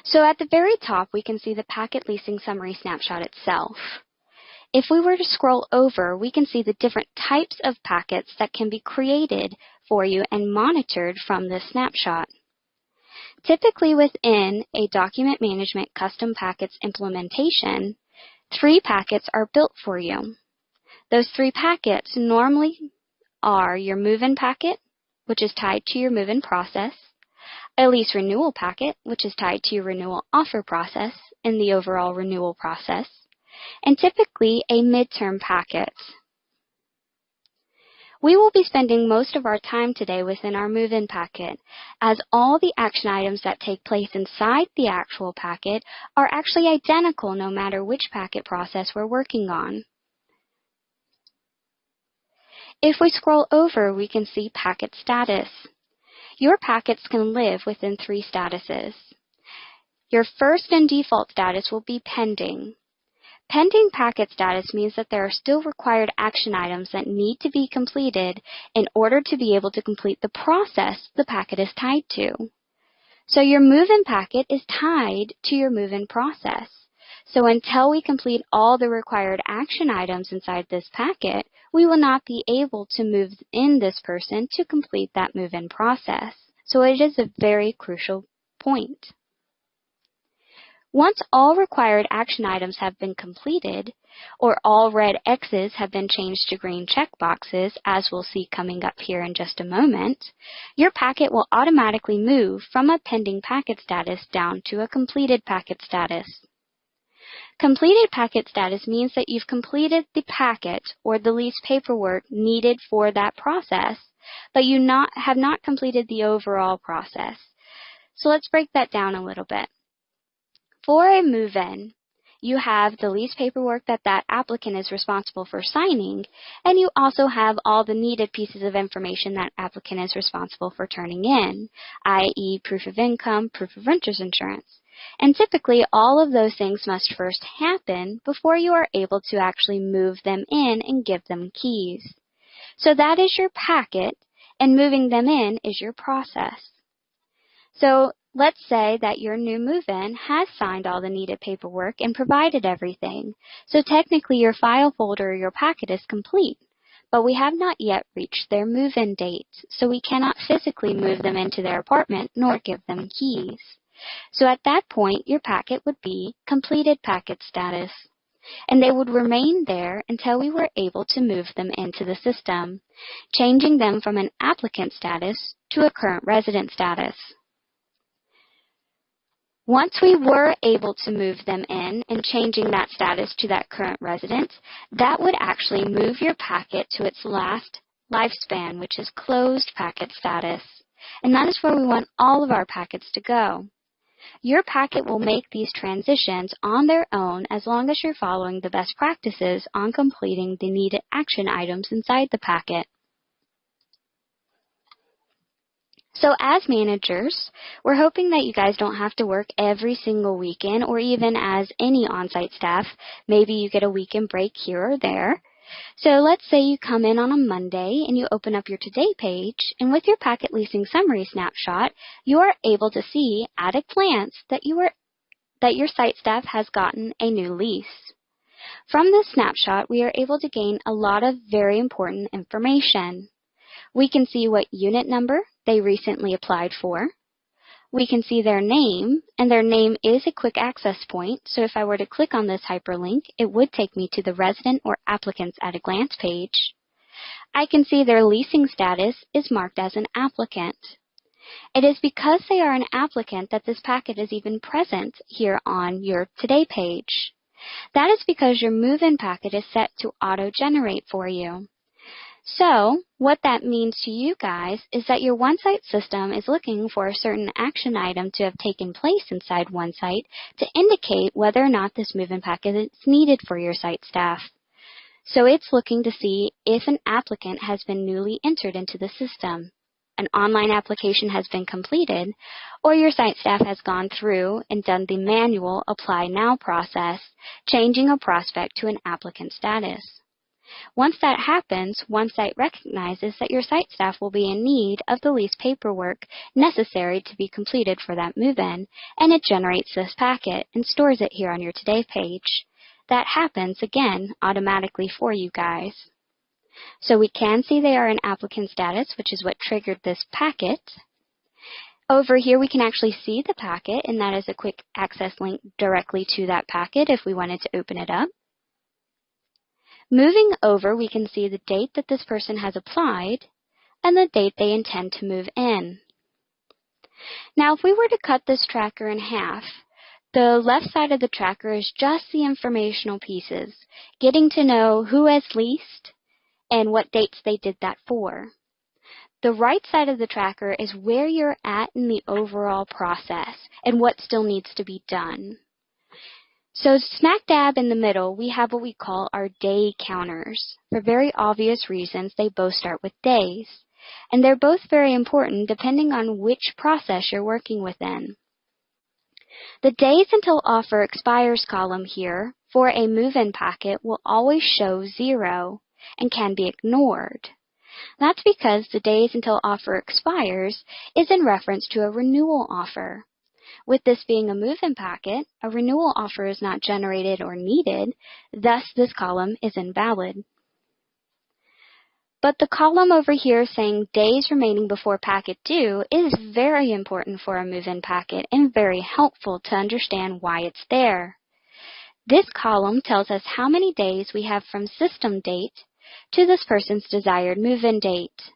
So at the very top, we can see the packet leasing summary snapshot itself. If we were to scroll over, we can see the different types of packets that can be created for you and monitored from this snapshot. Typically within a document management custom packets implementation, 3 packets are built for you. Those 3 packets normally are your move-in packet, which is tied to your move-in process, a lease renewal packet, which is tied to your renewal offer process and the overall renewal process, and typically a midterm packet. We will be spending most of our time today within our move-in packet, as all the action items that take place inside the actual packet are actually identical no matter which packet process we're working on. If we scroll over, we can see packet status. Your packets can live within 3 statuses. Your first and default status will be pending. Pending packet status means that there are still required action items that need to be completed in order to be able to complete the process the packet is tied to. So your move-in packet is tied to your move-in process. So until we complete all the required action items inside this packet, we will not be able to move in this person to complete that move-in process. So it is a very crucial point. Once all required action items have been completed, or all red X's have been changed to green checkboxes, as we'll see coming up here in just a moment, your packet will automatically move from a pending packet status down to a completed packet status. Completed packet status means that you've completed the packet or the lease paperwork needed for that process, but you have not completed the overall process. So let's break that down a little bit. For a move-in, you have the lease paperwork that applicant is responsible for signing, and you also have all the needed pieces of information that applicant is responsible for turning in, i.e. proof of income, proof of renter's insurance. And typically, all of those things must first happen before you are able to actually move them in and give them keys. So that is your packet, and moving them in is your process. So let's say that your new move-in has signed all the needed paperwork and provided everything. So technically, your file folder or your packet is complete. But we have not yet reached their move-in date, so we cannot physically move them into their apartment nor give them keys. So at that point, your packet would be completed packet status, and they would remain there until we were able to move them into the system, changing them from an applicant status to a current resident status. Once we were able to move them in and changing that status to that current resident, that would actually move your packet to its last lifespan, which is closed packet status. And that is where we want all of our packets to go. Your packet will make these transitions on their own as long as you're following the best practices on completing the needed action items inside the packet. So as managers, we're hoping that you guys don't have to work every single weekend, or even as any on-site staff, maybe you get a weekend break here or there. So let's say you come in on a Monday and you open up your Today page, and with your packet leasing summary snapshot, you are able to see at a glance that your site staff has gotten a new lease. From this snapshot, we are able to gain a lot of very important information. We can see what unit number they recently applied for. We can see their name, and their name is a quick access point, so if I were to click on this hyperlink, it would take me to the resident or applicants at a glance page. I can see their leasing status is marked as an applicant. It is because they are an applicant that this packet is even present here on your Today page. That is because your move-in packet is set to auto-generate for you. So what that means to you guys is that your OneSite system is looking for a certain action item to have taken place inside OneSite to indicate whether or not this move-in packet is needed for your site staff. So it's looking to see if an applicant has been newly entered into the system, an online application has been completed, or your site staff has gone through and done the manual Apply Now process, changing a prospect to an applicant status. Once that happens, OneSite recognizes that your site staff will be in need of the lease paperwork necessary to be completed for that move-in, and it generates this packet and stores it here on your Today page. That happens, again, automatically for you guys. So we can see they are in applicant status, which is what triggered this packet. Over here, we can actually see the packet, and that is a quick access link directly to that packet if we wanted to open it up. Moving over, we can see the date that this person has applied and the date they intend to move in. Now, if we were to cut this tracker in half, the left side of the tracker is just the informational pieces, getting to know who has leased and what dates they did that for. The right side of the tracker is where you're at in the overall process and what still needs to be done. So smack dab in the middle, we have what we call our day counters. For very obvious reasons, they both start with days. And they're both very important depending on which process you're working within. The days until offer expires column here for a move-in packet will always show 0 and can be ignored. That's because the days until offer expires is in reference to a renewal offer. With this being a move-in packet, a renewal offer is not generated or needed, thus this column is invalid. But the column over here saying days remaining before packet due is very important for a move-in packet and very helpful to understand why it's there. This column tells us how many days we have from system date to this person's desired move-in date.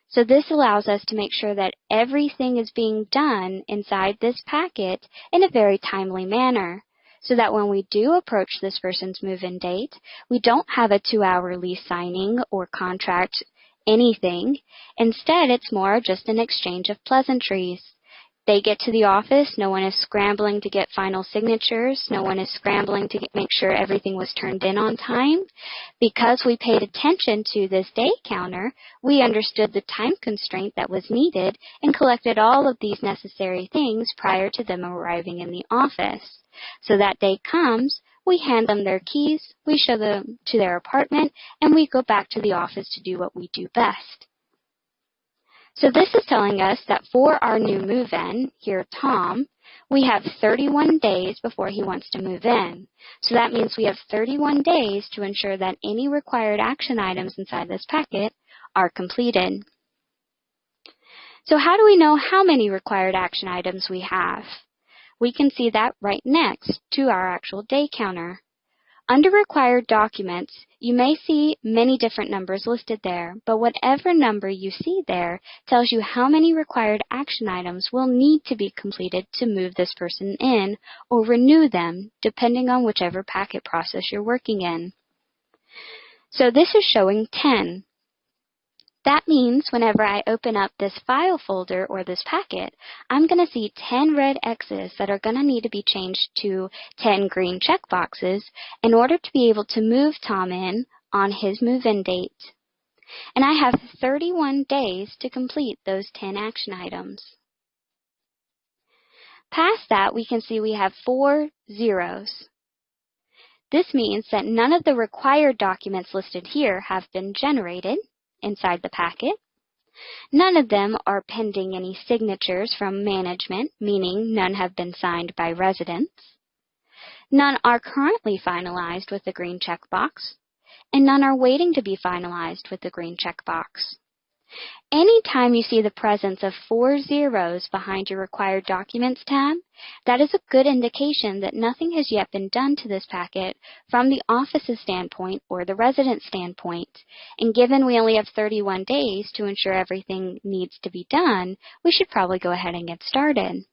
So this allows us to make sure that everything is being done inside this packet in a very timely manner, so that when we do approach this person's move-in date, we don't have a 2-hour lease signing or contract anything. Instead, it's more just an exchange of pleasantries. They get to the office, no one is scrambling to get final signatures, no one is scrambling to make sure everything was turned in on time. Because we paid attention to this day counter, we understood the time constraint that was needed and collected all of these necessary things prior to them arriving in the office. So that day comes, we hand them their keys, we show them to their apartment, and we go back to the office to do what we do best. So this is telling us that for our new move-in, here Tom, we have 31 days before he wants to move in. So that means we have 31 days to ensure that any required action items inside this packet are completed. So how do we know how many required action items we have? We can see that right next to our actual day counter. Under required documents, you may see many different numbers listed there, but whatever number you see there tells you how many required action items will need to be completed to move this person in or renew them, depending on whichever packet process you're working in. So this is showing 10. That means whenever I open up this file folder or this packet, I'm going to see 10 red X's that are going to need to be changed to 10 green checkboxes in order to be able to move Tom in on his move-in date. And I have 31 days to complete those 10 action items. Past that, we can see we have 4 zeros. This means that none of the required documents listed here have been generated inside the packet. None of them are pending any signatures from management, meaning none have been signed by residents. None are currently finalized with the green checkbox, and none are waiting to be finalized with the green checkbox. Anytime you see the presence of 4 zeros behind your Required Documents tab, that is a good indication that nothing has yet been done to this packet from the office's standpoint or the resident standpoint. And given we only have 31 days to ensure everything needs to be done, we should probably go ahead and get started.